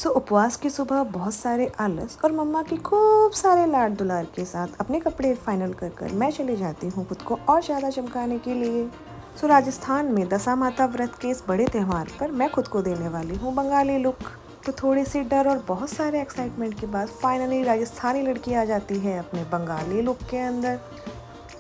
उपवास की सुबह बहुत सारे आलस और मम्मा की खूब सारे लाड दुलार के साथ अपने कपड़े फाइनल कर कर मैं चली जाती हूँ खुद को और ज़्यादा चमकाने के लिए। राजस्थान में दशा माता व्रत के इस बड़े त्यौहार पर मैं खुद को देने वाली हूँ बंगाली लुक। तो थोड़ी सी डर और बहुत सारे एक्साइटमेंट के बाद फाइनली राजस्थानी लड़की आ जाती है अपने बंगाली लुक के अंदर।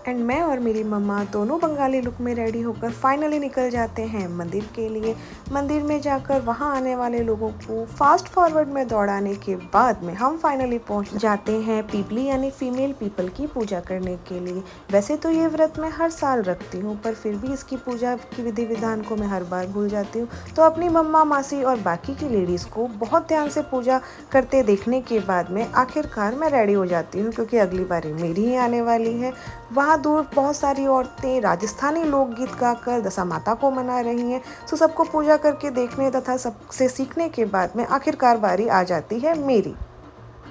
एंड मैं और मेरी मम्मा दोनों बंगाली लुक में रेडी होकर फाइनली निकल जाते हैं मंदिर के लिए। मंदिर में जाकर वहां आने वाले लोगों को फास्ट फॉरवर्ड में दौड़ाने के बाद में हम फाइनली पहुंच जाते हैं पीपली यानी फीमेल पीपल की पूजा करने के लिए। वैसे तो ये व्रत मैं हर साल रखती हूँ पर फिर भी इसकी पूजा की विधि विधान को मैं हर बार भूल जाती हूँ। तो अपनी मम्मा मासी और बाकी की लेडीज़ को बहुत ध्यान से पूजा करते देखने के बाद में आखिरकार मैं रेडी हो जाती हूँ क्योंकि अगली बारी मेरी ही आने वाली है। वहाँ दूर बहुत सारी औरतें राजस्थानी लोकगीत गाकर दशा माता को मना रही हैं। सबको पूजा करके देखने तथा सबसे सीखने के बाद में आखिरकार बारी आ जाती है मेरी।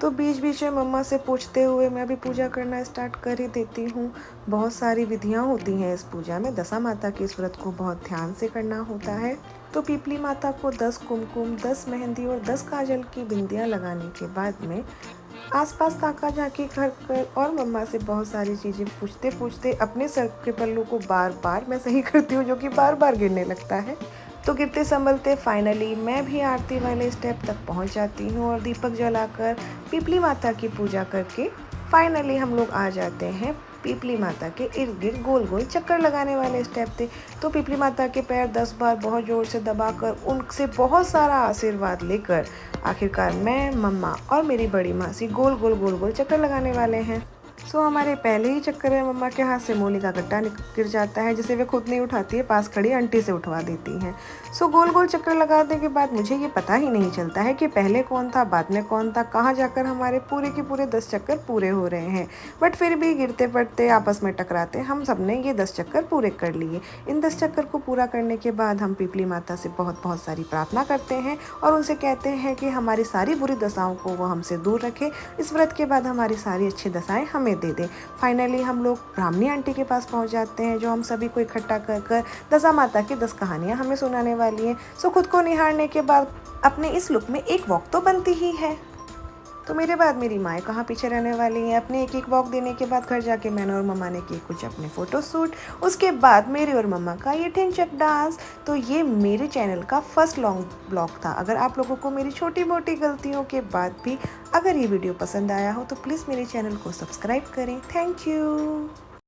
तो बीच बीच में मम्मा से पूछते हुए मैं भी पूजा करना स्टार्ट कर ही देती हूँ। बहुत सारी विधियाँ होती हैं इस पूजा में। दशा माता के इस व्रत को बहुत ध्यान से करना होता है। तो पीपली माता को 10 कुमकुम 10 मेहंदी और 10 काजल की बिंदियाँ लगाने के बाद में आसपास ताका झांकी कर और मम्मा से बहुत सारी चीज़ें पूछते पूछते अपने सर के पल्लू को बार बार मैं सही करती हूँ जो कि बार बार गिरने लगता है। तो गिरते संभलते फाइनली मैं भी आरती वाले स्टेप तक पहुँच जाती हूँ और दीपक जलाकर पीपली माता की पूजा करके फाइनली हम लोग आ जाते हैं पीपली माता के इर्द गिर्द गोल गोल चक्कर लगाने वाले स्टेप थे। तो पीपली माता के पैर 10 बार बहुत ज़ोर से दबाकर उनसे बहुत सारा आशीर्वाद लेकर आखिरकार मैं मम्मा और मेरी बड़ी मासी गोल गोल गोल गोल चक्कर लगाने वाले हैं। हमारे पहले ही चक्कर में मम्मा के हाथ से मूली का गट्टा गिर जाता है जिसे वे खुद नहीं उठाती है, पास खड़ी आंटी से उठवा देती हैं। गोल गोल चक्कर लगाने के बाद मुझे ये पता ही नहीं चलता है कि पहले कौन था बाद में कौन था, कहाँ जाकर हमारे पूरे के पूरे 10 चक्कर पूरे हो रहे हैं। बट फिर भी गिरते पड़ते आपस में टकराते हम सब ने ये 10 चक्कर पूरे कर लिए। इन 10 चक्कर को पूरा करने के बाद हम पीपली माता से बहुत बहुत सारी प्रार्थना करते हैं और उनसे कहते हैं कि हमारी सारी बुरी दशाओं को वो हमसे दूर रखे। इस व्रत के बाद हमारी सारी अच्छी दशाएं हमें दे दे। फाइनली हम लोग ब्राह्मणी आंटी के पास पहुंच जाते हैं जो हम सभी को इकट्ठा कर कर दशा माता की 10 कहानियां हमें सुनाने वाली हैं। खुद को निहारने के बाद अपने इस लुक में एक वॉक तो बनती ही है। तो मेरे बाद मेरी माँ कहाँ पीछे रहने वाली हैं। अपने एक एक वॉक देने के बाद घर जाके मैंने और मम्मा ने किए कुछ अपने फ़ोटो शूट। उसके बाद मेरे और मम्मा का ये ढिंचक डांस। तो ये मेरे चैनल का फर्स्ट लॉन्ग ब्लॉग था। अगर आप लोगों को मेरी छोटी मोटी गलतियों के बाद भी अगर ये वीडियो पसंद आया हो तो प्लीज़ मेरे चैनल को सब्सक्राइब करें। Thank you.